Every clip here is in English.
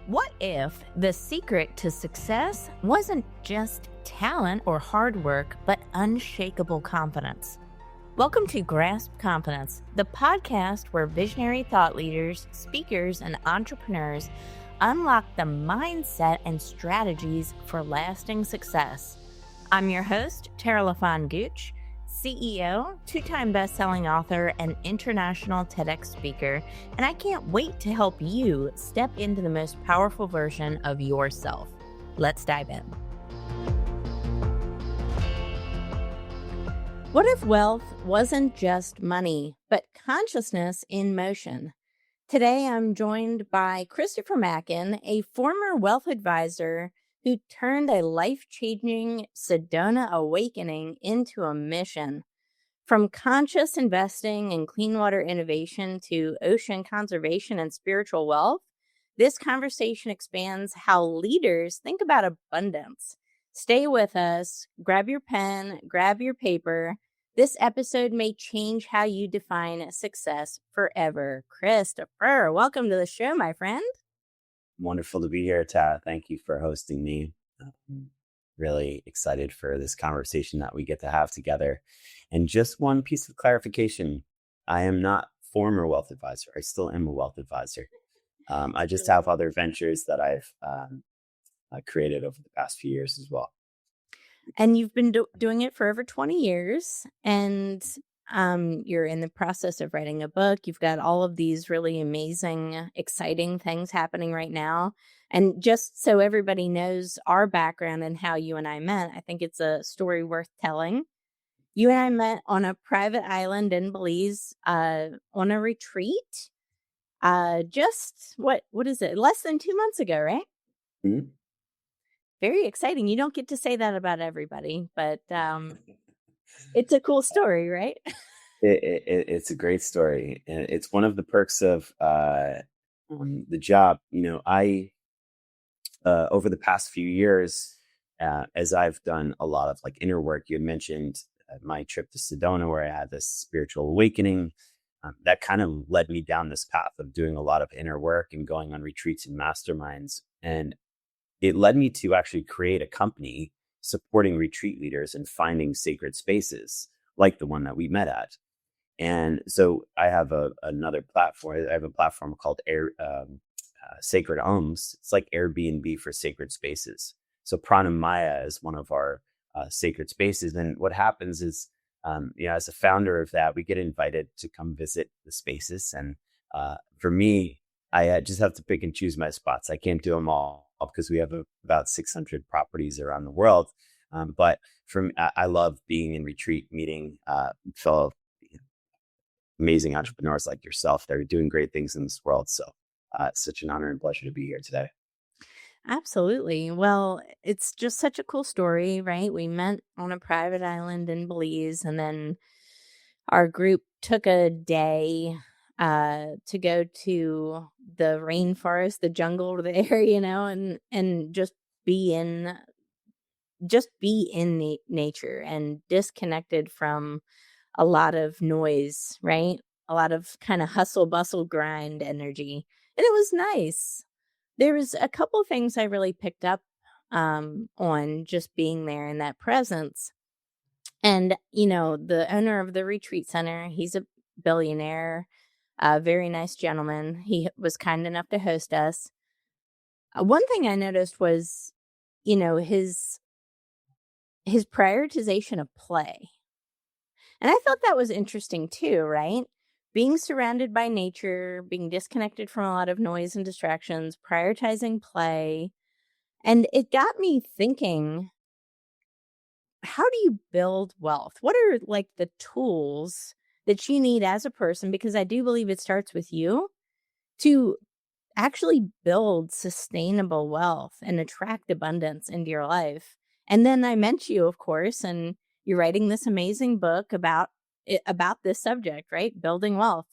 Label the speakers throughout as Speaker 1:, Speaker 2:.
Speaker 1: What if the secret to success wasn't just talent or hard work, but unshakable confidence? Welcome to Grasp Confidence, the podcast where visionary thought leaders, speakers, and entrepreneurs unlock the mindset and strategies for lasting success. I'm your host, LaFon Gooch, CEO, two-time best-selling author, and international TEDx speaker, and I can't wait to help you step into the most powerful version of yourself. Let's dive in. What if wealth wasn't just money, but consciousness in motion? Today, I'm joined by Christopher Mackin, a former wealth advisor who turned a life-changing Sedona awakening into a mission. From conscious investing and clean water innovation to ocean conservation and spiritual wealth, this conversation expands how leaders think about abundance. Stay with us, grab your pen, grab your paper. This episode may change how you define success forever. Christopher, welcome to the show, my friend.
Speaker 2: Wonderful to be here, Ta. Thank you for hosting me. Really excited for this conversation that we get to have together. And just one piece of clarification, I am not former wealth advisor. I still am a wealth advisor. I just have other ventures that I've created over the past few years as well.
Speaker 1: And you've been doing it for over 20 years, and you're in the process of writing a book. You've got all of these really amazing, exciting things happening right now. And just so everybody knows our background and how you and I met, I think it's a story worth telling. You and I met on a private island in Belize on a retreat. What is it? Less than 2 months ago, right?
Speaker 2: Mm-hmm.
Speaker 1: Very exciting. You don't get to say that about everybody, but it's a cool story, right?
Speaker 2: It's a great story. And it's one of the perks of the job. You know, I over the past few years, as I've done a lot of like inner work, you had mentioned my trip to Sedona where I had this spiritual awakening. That kind of led me down this path of doing a lot of inner work and going on retreats and masterminds. And it led me to actually create a company supporting retreat leaders and finding sacred spaces like the one that we met at. And so I have another platform. I have a platform called Sacred Homes. It's like Airbnb for sacred spaces. So Pranamaya is one of our sacred spaces. And what happens is, as a founder of that, we get invited to come visit the spaces. And for me, I just have to pick and choose my spots. I can't do them all because we have about 600 properties around the world. But I love being in retreat, meeting fellow amazing entrepreneurs like yourself that are doing great things in this world. So it's such an honor and pleasure to be here today.
Speaker 1: Absolutely. Well, it's just such a cool story, right? We met on a private island in Belize, and then our group took a day to go to the rainforest, the jungle there, and just be in nature and disconnected from a lot of noise, right? A lot of kind of hustle, bustle, grind energy. And it was nice. There was a couple of things I really picked up on just being there in that presence. And, the owner of the retreat center, he's a billionaire, a very nice gentleman. He was kind enough to host us. One thing I noticed was, his prioritization of play. And I thought that was interesting too, right? Being surrounded by nature, being disconnected from a lot of noise and distractions, prioritizing play. And it got me thinking, how do you build wealth? What are like the tools that you need as a person? Because I do believe it starts with you to actually build sustainable wealth and attract abundance into your life. And then I met you, of course, and you're writing this amazing book about this subject, right? Building wealth.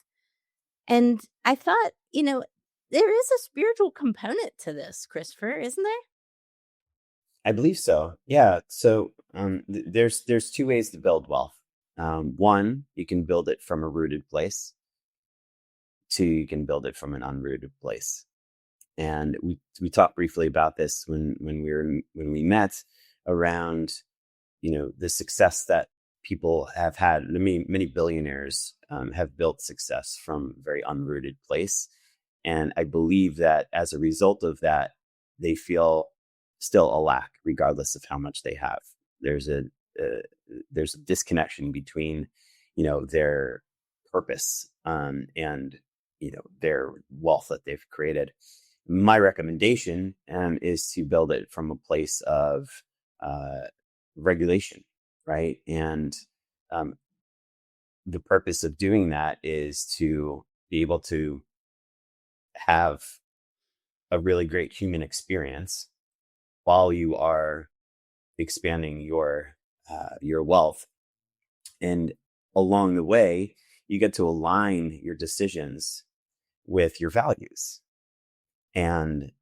Speaker 1: And I thought, there is a spiritual component to this, Christopher, isn't there?
Speaker 2: I believe so. Yeah. So there's two ways to build wealth. One, you can build it from a rooted place. Two, you can build it from an unrooted place. And we talked briefly about this when we met around, the success that people have had. I mean, many billionaires have built success from a very unrooted place. And I believe that as a result of that, they feel still a lack, regardless of how much they have. There's a uh, there's a disconnection between, their purpose and their wealth that they've created. My recommendation is to build it from a place of uh, regulation, right? And um, the purpose of doing that is to be able to have a really great human experience while you are expanding your wealth. And along the way, you get to align your decisions with your values. And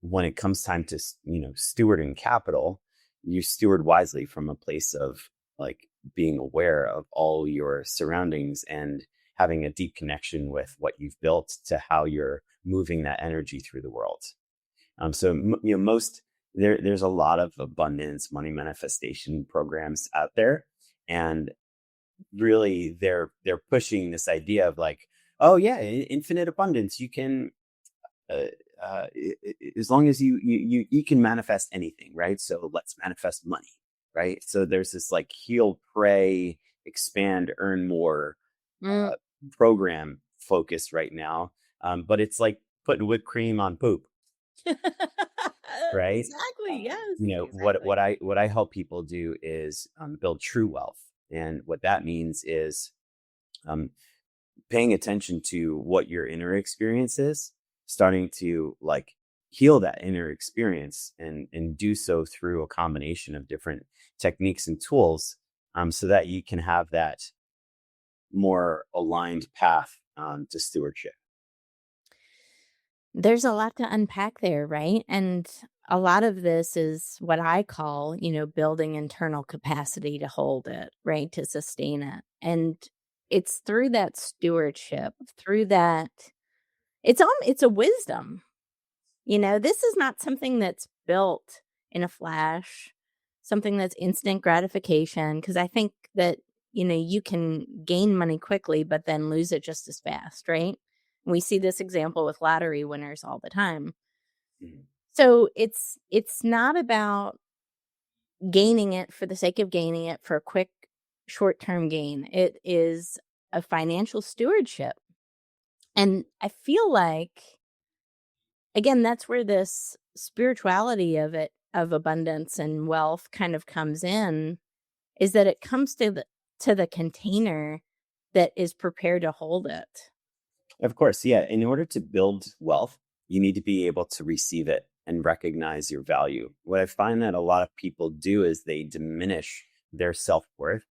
Speaker 2: when it comes time to, stewarding capital, you steward wisely from a place of like being aware of all your surroundings and having a deep connection with what you've built to how you're moving that energy through the world. There's a lot of abundance money manifestation programs out there, and really they're pushing this idea of like, oh yeah, infinite abundance. You can uh, as long as you can manifest anything, right? So let's manifest money, right? So there's this like heal, pray, expand, earn more
Speaker 1: Mm.
Speaker 2: program focus right now, but it's like putting whipped cream on poop, right?
Speaker 1: Exactly. Yes,
Speaker 2: What
Speaker 1: exactly.
Speaker 2: I help people do is build true wealth, and what that means is um, paying attention to what your inner experience is, starting to like heal that inner experience and do so through a combination of different techniques and tools, so that you can have that more aligned path to stewardship.
Speaker 1: There's a lot to unpack there, right? And a lot of this is what I call, building internal capacity to hold it, right? To sustain it. And it's through that stewardship, through that it's a wisdom. This is not something that's built in a flash, something that's instant gratification because I think that, you can gain money quickly but then lose it just as fast, right? We see this example with lottery winners all the time.
Speaker 2: Mhm.
Speaker 1: So it's not about gaining it for the sake of gaining it for a quick short-term gain. It is a financial stewardship. And I feel like again, that's where this spirituality of abundance and wealth kind of comes in, is that it comes to the container that is prepared to hold it.
Speaker 2: Of course, yeah. In order to build wealth, you need to be able to receive it and recognize your value. What I find that a lot of people do is they diminish their self worth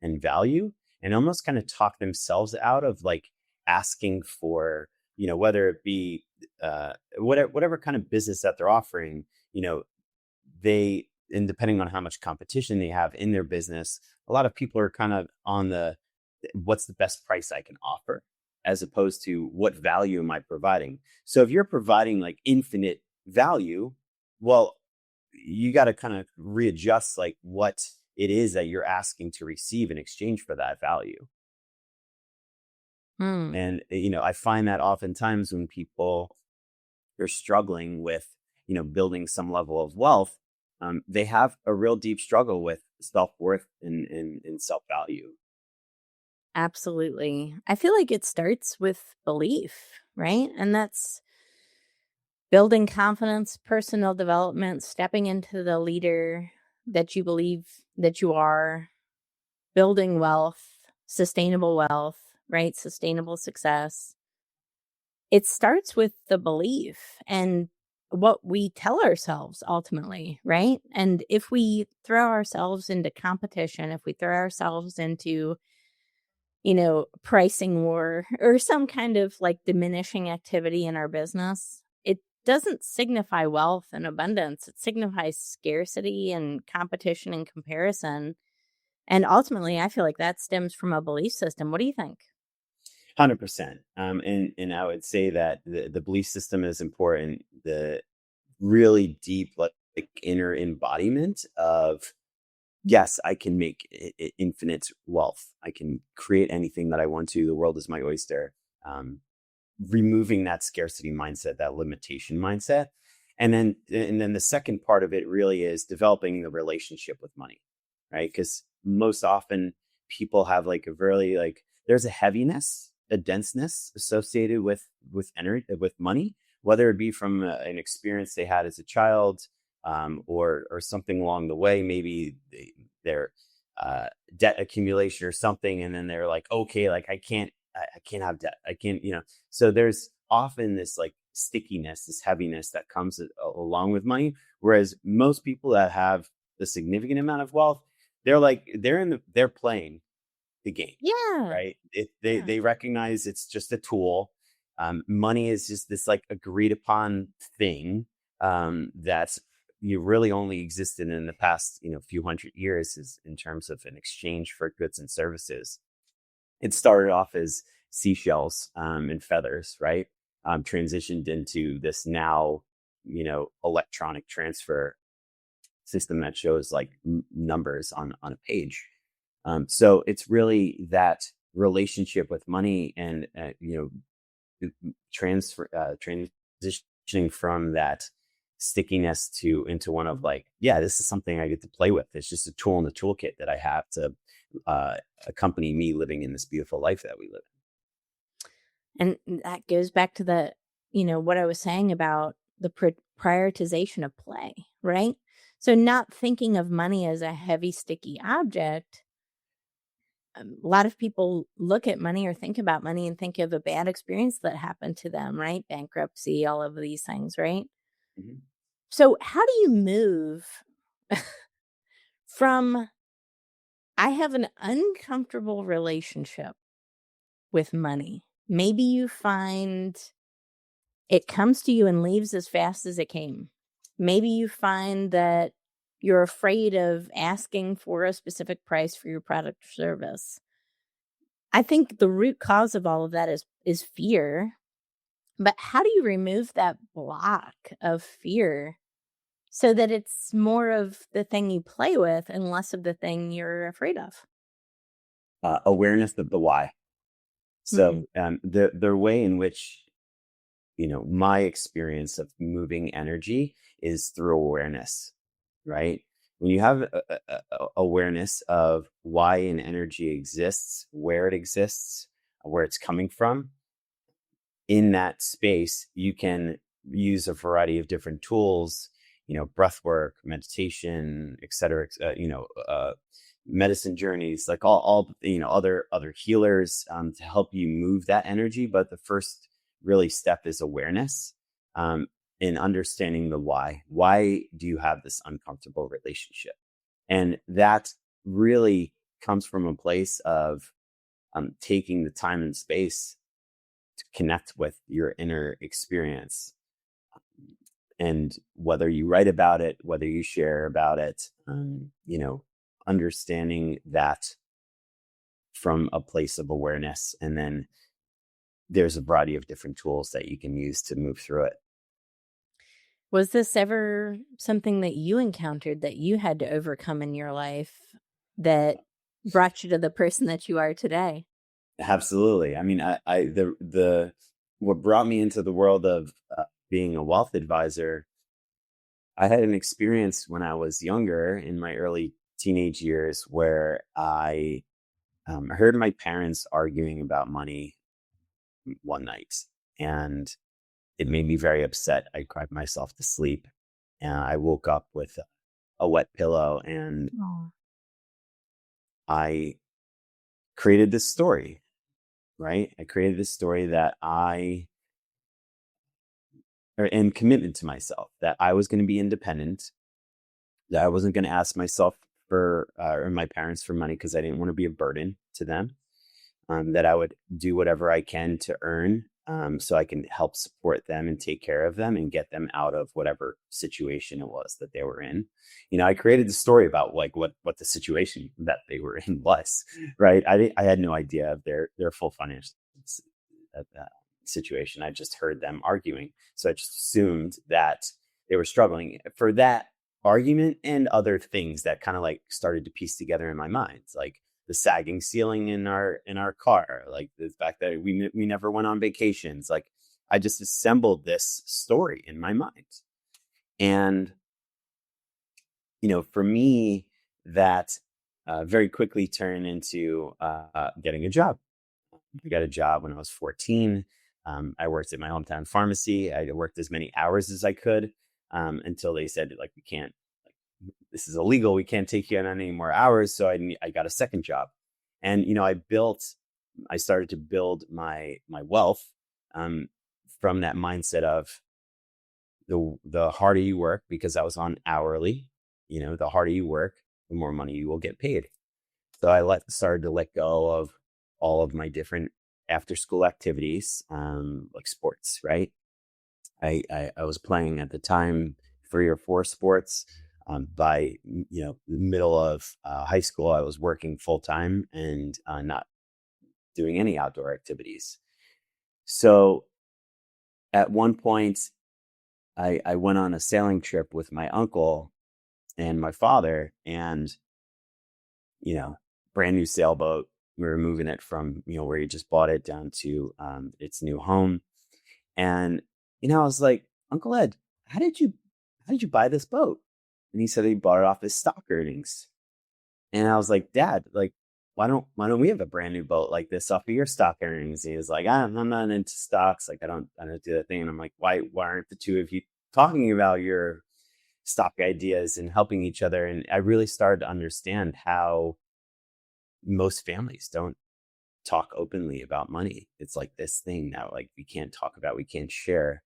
Speaker 2: and value and almost kind of talk themselves out of like asking for, whether it be whatever kind of business that they're offering, you know, and depending on how much competition they have in their business, a lot of people are kind of on the what's the best price I can offer, as opposed to what value am I providing. So if you're providing like infinite value, well, you got to kind of readjust like what it is that you're asking to receive in exchange for that value.
Speaker 1: Hmm.
Speaker 2: And I find that oftentimes when people are struggling with, building some level of wealth, they have a real deep struggle with self-worth and self-value.
Speaker 1: Absolutely. I feel like it starts with belief, right? And that's building confidence, personal development, stepping into the leader that you believe that you are, building wealth, sustainable wealth, right? Sustainable success. It starts with the belief and what we tell ourselves ultimately, right? And if we throw ourselves into competition, if we throw ourselves into, pricing war or some kind of like diminishing activity in our business, it doesn't signify wealth and abundance. It signifies scarcity and competition and comparison. And ultimately, I feel like that stems from a belief system. What do you think?
Speaker 2: 100%. And I would say that the belief system is important. The really deep, like inner embodiment of, yes, I can make infinite wealth. I can create anything that I want to. The world is my oyster. Um, Removing that scarcity mindset, that limitation mindset. And then the second part of it really is developing the relationship with money, right? Because most often people have like a very like there's a heaviness, a denseness associated with energy, with money, whether it be from an experience they had as a child, or something along the way. Maybe their debt accumulation or something, and then they're like, okay, like I can't have debt. I can't, so there's often this like stickiness, this heaviness that comes along with money. Whereas most people that have the significant amount of wealth, they're playing the game,
Speaker 1: Yeah.
Speaker 2: right?
Speaker 1: Yeah.
Speaker 2: They recognize it's just a tool. Money is just this like agreed upon thing, that's you really only existed in the past, few hundred years, is in terms of an exchange for goods and services. It started off as seashells, and feathers, right? Transitioned into this now, electronic transfer system that shows like numbers on a page. So it's really that relationship with money, and transfer transitioning from that stickiness to into one of like, yeah, this is something I get to play with. It's just a tool in the toolkit that I have to uh, accompany me living in this beautiful life that we live
Speaker 1: And that goes back to what I was saying about the prioritization of play, right? So, not thinking of money as a heavy, sticky object. A lot of people look at money or think about money and think of a bad experience that happened to them, right? Bankruptcy, all of these things, right?
Speaker 2: in. Mhm.
Speaker 1: So, how do you move from I have an uncomfortable relationship with money? Maybe you find it comes to you and leaves as fast as it came. Maybe you find that you're afraid of asking for a specific price for your product or service. I think the root cause of all of that is fear. But how do you remove that block of fear so that it's more of the thing you play with and less of the thing you're afraid of?
Speaker 2: Awareness of the why.
Speaker 1: Hmm.
Speaker 2: So the way in which my experience of moving energy is through awareness, right? When you have awareness of why an energy exists, where it exists, where it's coming from, in that space, you can use a variety of different tools, breath work, meditation, et cetera, medicine journeys, like all other healers, to help you move that energy. But the first really step is awareness, in understanding the why. Why do you have this uncomfortable relationship? And that really comes from a place of taking the time and space to connect with your inner experience. And whether you write about it, whether you share about it, understanding that from a place of awareness. And then there's a variety of different tools that you can use to move through it.
Speaker 1: Was this ever something that you encountered that you had to overcome in your life that brought you to the person that you are today?
Speaker 2: Absolutely. I mean, the what brought me into the world of being a wealth advisor, I had an experience when I was younger in my early teenage years where I heard my parents arguing about money one night, and it made me very upset. I cried myself to sleep, and I woke up with a wet pillow, and
Speaker 1: Oh.
Speaker 2: I created this story, right? I created this story that and commitment to myself that I was going to be independent, that I wasn't going to ask myself for or my parents for money because I didn't want to be a burden to them. That I would do whatever I can to earn, so I can help support them and take care of them and get them out of whatever situation it was that they were in. I created the story about like what the situation that they were in was, right? I had no idea of their full financial situation. I just heard them arguing. So I just assumed that they were struggling for that argument and other things that kind of like started to piece together in my mind, like the sagging ceiling in our car, like the fact that we never went on vacations. Like I just assembled this story in my mind. And for me, that very quickly turned into getting a job. I got a job when I was 14. I worked at my hometown pharmacy. I worked as many hours as I could until they said, like, we can't, like, this is illegal. We can't take you on any more hours. So I got a second job. And, I started to build my wealth from that mindset of the harder you work, because I was on hourly, the harder you work, the more money you will get paid. So I started to let go of all of my different after school activities, like sports, right? I was playing at the time 3 or 4 sports. By the middle of high school, I was working full time and not doing any outdoor activities. So at one point, I went on a sailing trip with my uncle and my father, and brand new sailboat. We were moving it from where he just bought it down to its new home. And I was like, Uncle Ed, how did you buy this boat? And he said he bought it off his stock earnings. And I was like, Dad, like, why don't we have a brand new boat like this off of your stock earnings? And he was like, I'm not into stocks. Like, I don't do that thing. And I'm like, why aren't the two of you talking about your stock ideas and helping each other? And I really started to understand how most families don't talk openly about money. It's like this thing now, like we can't talk about, we can't share.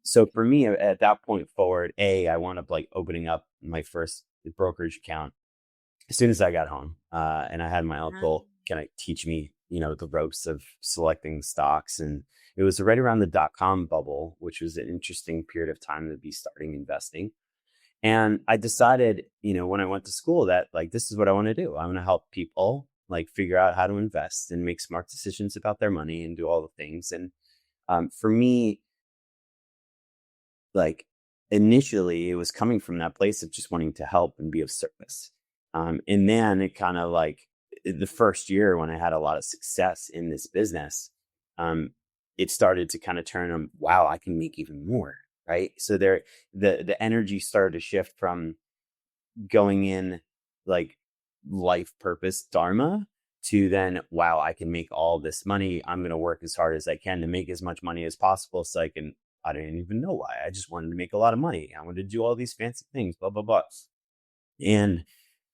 Speaker 2: So for me, at that point forward, I wound up like opening up my first brokerage account as soon as I got home. And I had my uncle kind of teach me, the ropes of selecting stocks. And it was right around the .com bubble, which was an interesting period of time to be starting investing. And I decided, when I went to school, that like, this is what I want to do. I want to help people like figure out how to invest and make smart decisions about their money and do all the things. And for me, like initially it was coming from that place of just wanting to help and be of service. And then it kind of like the first year when I had a lot of success in this business, it started to kind of turn on, wow, I can make even more. Right. So the energy started to shift from going in like life purpose dharma to then, wow, I can make all this money. I'm going to work as hard as I can to make as much money as possible. So I didn't even know why. I just wanted to make a lot of money. I wanted to do all these fancy things, blah, blah, blah. And,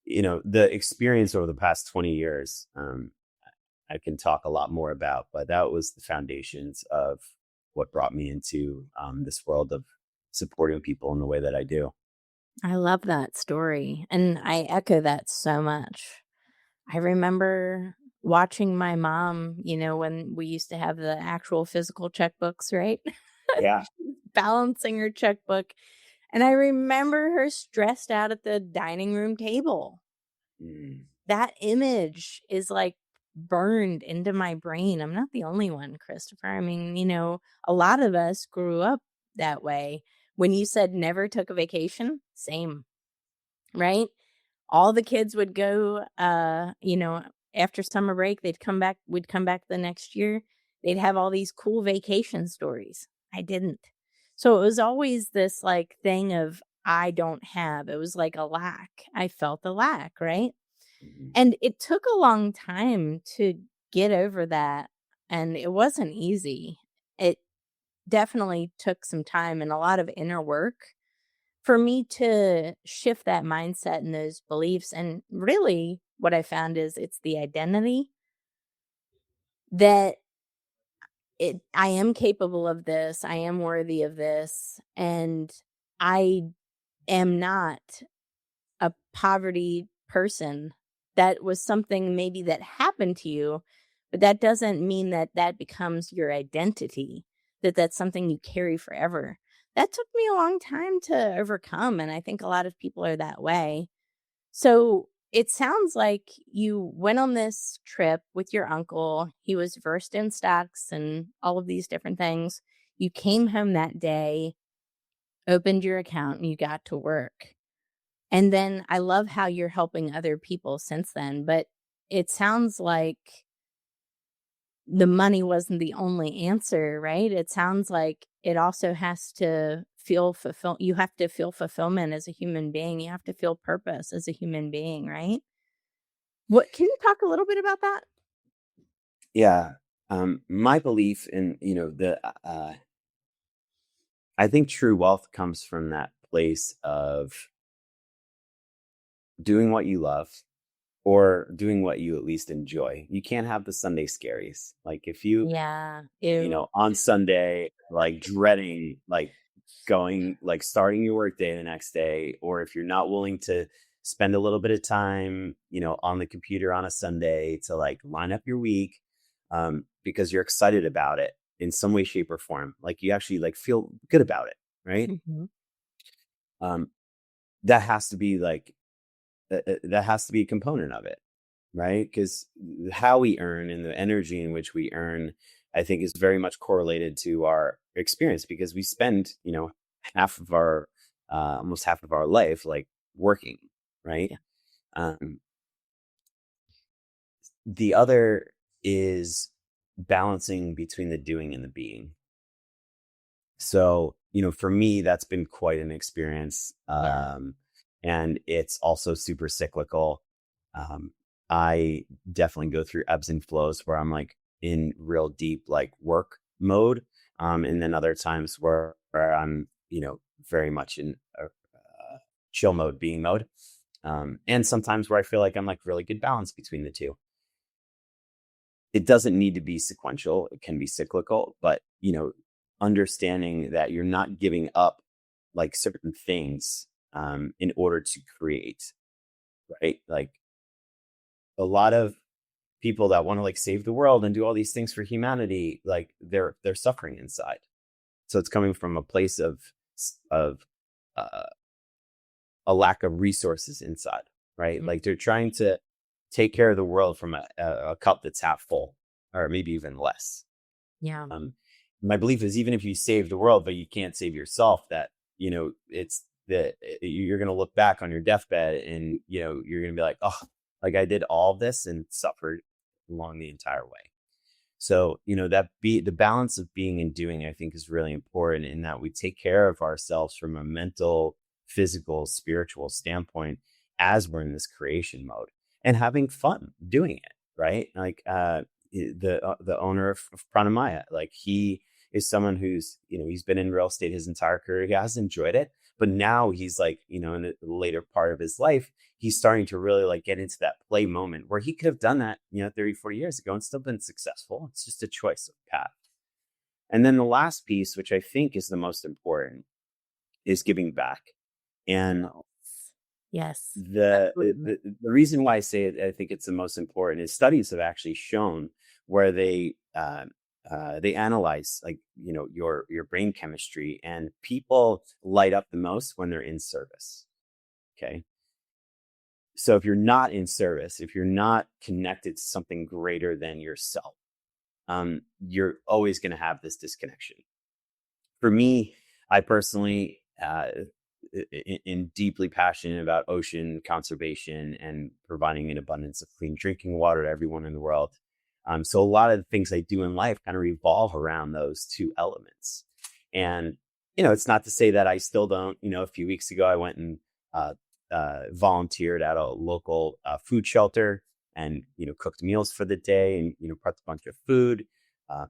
Speaker 2: the experience over the past 20 years, I can talk a lot more about, but that was the foundations of what brought me into this world of supporting people in the way that I do.
Speaker 1: I love that story, and I echo that so much. I remember watching my mom, when we used to have the actual physical checkbooks, right?
Speaker 2: Yeah.
Speaker 1: Balancing her checkbook. And I remember her stressed out at the dining room table.
Speaker 2: Mm.
Speaker 1: That image is like burned into my brain. I'm not the only one, Christopher. I mean, a lot of us grew up that way. When you said never took a vacation, same, right? All the kids would go, after summer break, we'd come back the next year. They'd have all these cool vacation stories. I didn't. So it was always this like thing of, I don't have. It was like a lack. I felt the lack, right?
Speaker 2: Mm-hmm.
Speaker 1: And it took a long time to get over that. And it wasn't easy. It definitely took some time and a lot of inner work for me to shift that mindset and those beliefs. And really, what I found is it's the identity that I am capable of this, I am worthy of this, and I am not a poverty person. That was something maybe that happened to you, but that doesn't mean that that becomes your identity, that that's something you carry forever. That took me a long time to overcome, and I think a lot of people are that way. So it sounds like you went on this trip with your uncle. He was versed in stocks and all of these different things. You came home that day, opened your account, and you got to work. And then I love how you're helping other people since then, but it sounds like the money wasn't the only answer, right? It sounds like it also has to you have to feel fulfillment as a human being. You have to feel purpose as a human being, right? What can you talk a little bit about that?
Speaker 2: Yeah. My belief in, I think true wealth comes from that place of doing what you love or doing what you at least enjoy. You can't have the Sunday scaries. Like if you,
Speaker 1: Yeah. Ew.
Speaker 2: on Sunday, like dreading, like going, like starting your work day the next day, or if you're not willing to spend a little bit of time, on the computer on a Sunday to like line up your week, because you're excited about it in some way, shape, or form. Like you actually like feel good about it, right?
Speaker 1: Mhm.
Speaker 2: Um, that has to be like that has to be a component of it, right? Because how we earn and the energy in which we earn, I think, is very much correlated to our experience because we spend, half of our, almost half of our life, like working, right?
Speaker 1: Yeah.
Speaker 2: Um, the other is balancing between the doing and the being. So, for me, that's been quite an experience.
Speaker 1: Yeah.
Speaker 2: And it's also super cyclical. Um, I definitely go through ebbs and flows where I'm like in real deep like work mode. And then other times where I'm, very much in a chill mode, being mode. And sometimes where I feel like I'm like really good balance between the two. It doesn't need to be sequential. It can be cyclical, but understanding that you're not giving up like certain things in order to create, right? Like a lot of people that want to like save the world and do all these things for humanity, like they're suffering inside. So it's coming from a place of uh, a lack of resources inside, right?
Speaker 1: Mm.
Speaker 2: Like they're trying to take care of the world from a cup that's half full, or maybe even less.
Speaker 1: Yeah.
Speaker 2: Um, my belief is even if you save the world, but you can't save yourself, that, it's that you're going to look back on your deathbed and, you're going to be like, oh, like I did all this and suffered along the entire way. So, the balance of being and doing, I think is really important in that we take care of ourselves from a mental, physical, spiritual standpoint as we're in this creation mode and having fun doing it. Right. Like, the owner of Pranamaya, like he is someone who's, he's been in real estate his entire career. He has enjoyed it, but now he's like, in the later part of his life, he's starting to really like get into that play moment where he could have done that, 30, 40 years ago and still been successful. It's just a choice of path. And then the last piece, which I think is the most important, is giving back. And
Speaker 1: Yes.
Speaker 2: the,
Speaker 1: Absolutely.
Speaker 2: the reason why I say it, I think it's the most important is studies have actually shown where they analyze like your brain chemistry, and people light up the most when they're in service. Okay. So if you're not in service, if you're not connected to something greater than yourself, you're always going to have this disconnection. For me, I personally am deeply passionate about ocean conservation and providing an abundance of clean drinking water to everyone in the world. So a lot of the things I do in life kind of revolve around those two elements. And, it's not to say that I still don't, a few weeks ago, I went and uh, volunteered at a local food shelter and, cooked meals for the day and, prepped a bunch of food. Uh,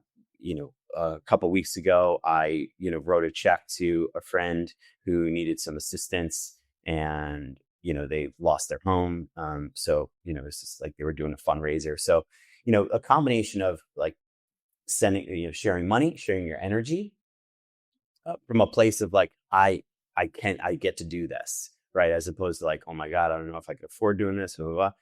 Speaker 2: a couple weeks ago, I, wrote a check to a friend who needed some assistance, and, they lost their home. So, it's just like they were doing a fundraiser. So, a combination of like sending, sharing money, sharing your energy from a place of like, I get to do this, right? As opposed to like, oh my God, I don't know if I could afford doing this, blah, blah,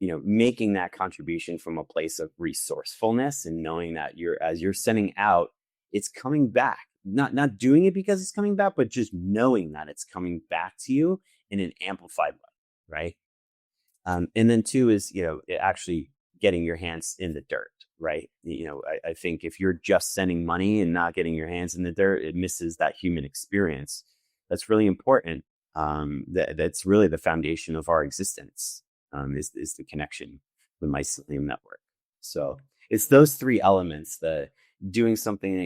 Speaker 2: blah. Making that contribution from a place of resourcefulness and knowing that as you're sending out, it's coming back. Not doing it because it's coming back, but just knowing that it's coming back to you in an amplified way, right? And then two is, actually getting your hands in the dirt, right? I think if you're just sending money and not getting your hands in the dirt, it misses that human experience. That's really important. That's really the foundation of our existence, is the connection with my mycelium network. So it's those three elements: the doing something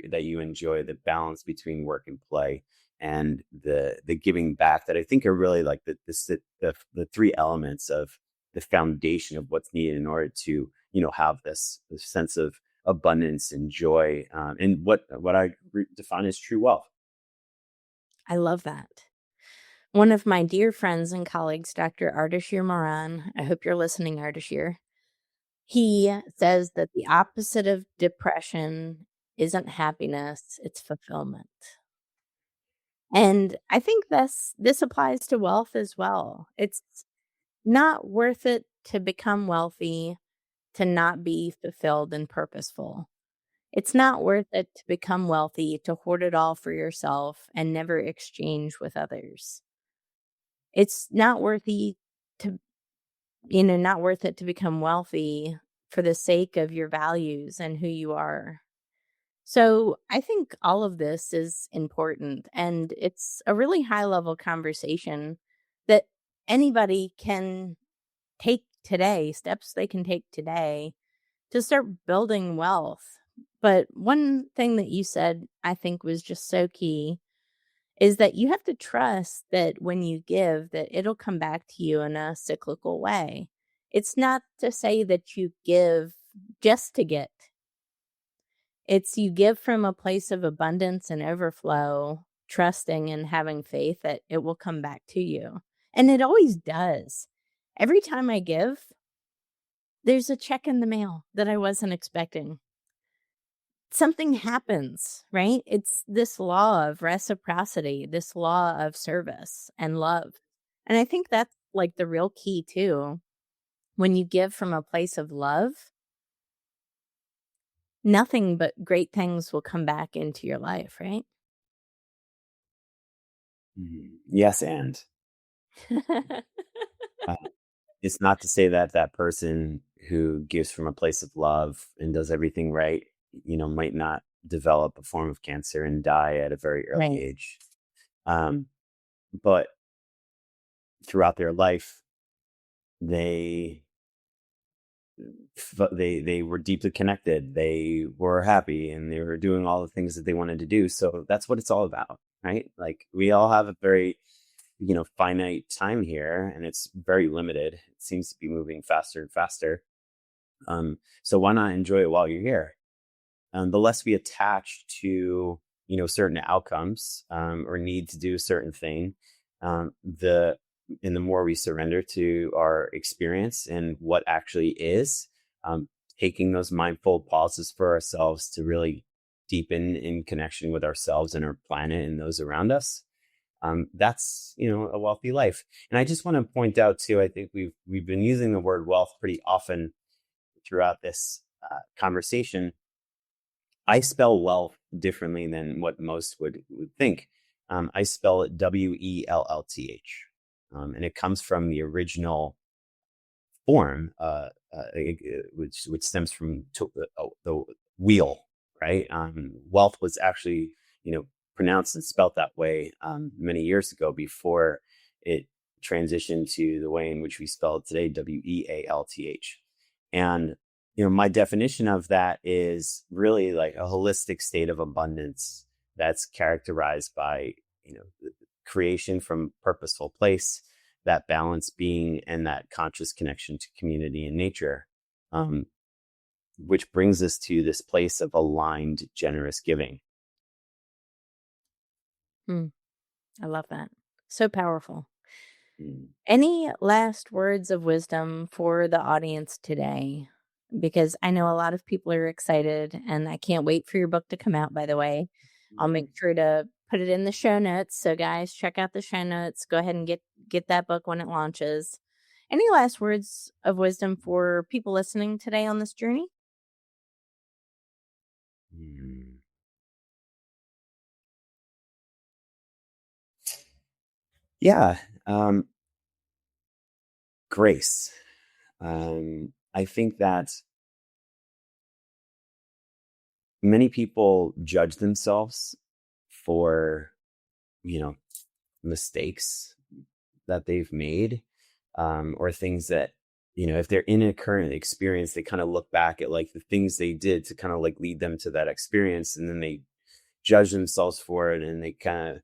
Speaker 2: that you enjoy, the balance between work and play, and the giving back, that I think are really like the three elements of the foundation of what's needed in order to have this sense of abundance and joy, and what I define as true wealth.
Speaker 1: I love that. One of my dear friends and colleagues, Dr. Ardashir Moran, I hope you're listening, Ardashir. He says that the opposite of depression isn't happiness, it's fulfillment. And I think this applies to wealth as well. It's not worth it to become wealthy to not be fulfilled and purposeful. It's not worth it to become wealthy to hoard it all for yourself and never exchange with others. It's not worthy to, not worth it to become wealthy for the sake of your values and who you are. So I think all of this is important, and it's a really high level conversation that anybody can take today, steps they can take today to start building wealth. But one thing that you said I think was just so key is that you have to trust that when you give that it'll come back to you in a cyclical way. It's not to say that you give just to get. It's you give from a place of abundance and overflow, trusting and having faith that it will come back to you. And it always does. Every time I give, there's a check in the mail that I wasn't expecting. Something happens, right? It's this law of reciprocity, this law of service and love. And I think that's like the real key too. When you give from a place of love, nothing but great things will come back into your life, right?
Speaker 2: Yes, and uh, it's not to say that that person who gives from a place of love and does everything right, might not develop a form of cancer and die at a very early
Speaker 1: Right.
Speaker 2: age. Um, but throughout their life, they they were deeply connected. They were happy, and they were doing all the things that they wanted to do. So that's what it's all about, right? Like, we all have a very finite time here, and it's very limited. It seems to be moving faster and faster. So why not enjoy it while you're here? The less we attach to certain outcomes, or need to do a certain thing, the and the more we surrender to our experience and what actually is, um, taking those mindful pauses for ourselves to really deepen in connection with ourselves and our planet and those around us. That's a wealthy life. And I just want to point out too, I think we've been using the word wealth pretty often throughout this conversation. I spell wealth differently than what most would think. I spell it Wellth, and it comes from the original form, which stems from the wheel, right? Wealth was actually, pronounced and spelt that way many years ago, before it transitioned to the way in which we spell it today, Wealth. And my definition of that is really like a holistic state of abundance that's characterized by creation from purposeful place, that balance being, and that conscious connection to community and nature, um, which brings us to this place of aligned, generous giving.
Speaker 1: Hmm. I love that. So powerful.
Speaker 2: Mm.
Speaker 1: Any last words of wisdom for the audience today? Because I know a lot of people are excited, and I can't wait for your book to come out, by the way. I'll make sure to put it in the show notes. So guys, check out the show notes. Go ahead and get that book when it launches. Any last words of wisdom for people listening today on this journey?
Speaker 2: Mm. Yeah. Grace. I think that many people judge themselves for, mistakes that they've made, or things that, if they're in a current experience, they kind of look back at like the things they did to kind of like lead them to that experience. And then they judge themselves for it. And they kind of,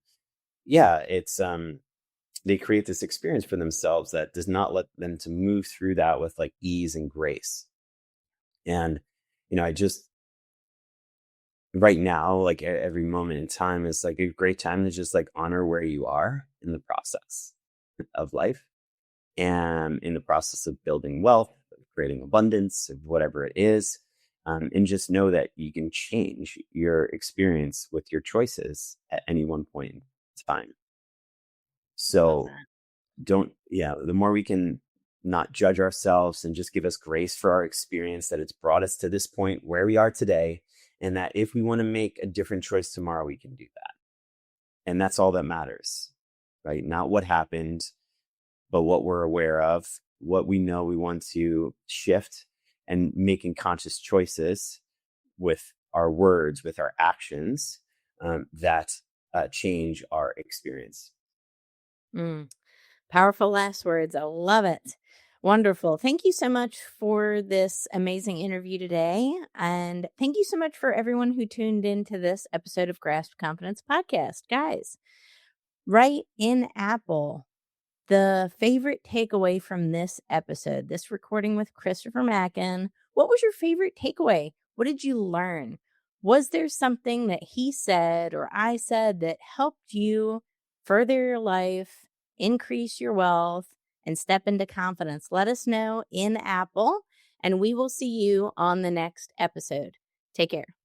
Speaker 2: yeah, they create this experience for themselves that does not let them to move through that with like ease and grace. And, I just, right now, like every moment in time is like a great time to just like honor where you are in the process of life and in the process of building wealth, of creating abundance, of whatever it is. And just know that you can change your experience with your choices at any one point in time.
Speaker 1: Love
Speaker 2: So
Speaker 1: that.
Speaker 2: the more we can not judge ourselves and just give us grace for our experience, that it's brought us to this point where we are today. And that if we want to make a different choice tomorrow, we can do that. And that's all that matters, right? Not what happened, but what we're aware of, what we know we want to shift, and making conscious choices with our words, with our actions, that change our experience.
Speaker 1: Mm. Powerful last words. I love it. Wonderful. Thank you so much for this amazing interview today. And thank you so much for everyone who tuned into this episode of Grasp Confidence Podcast. Guys, write in Apple the favorite takeaway from this episode, this recording with Christopher Mackin. What was your favorite takeaway? What did you learn? Was there something that he said or I said that helped you further your life, increase your wealth, and step into confidence? Let us know in Apple, and we will see you on the next episode. Take care.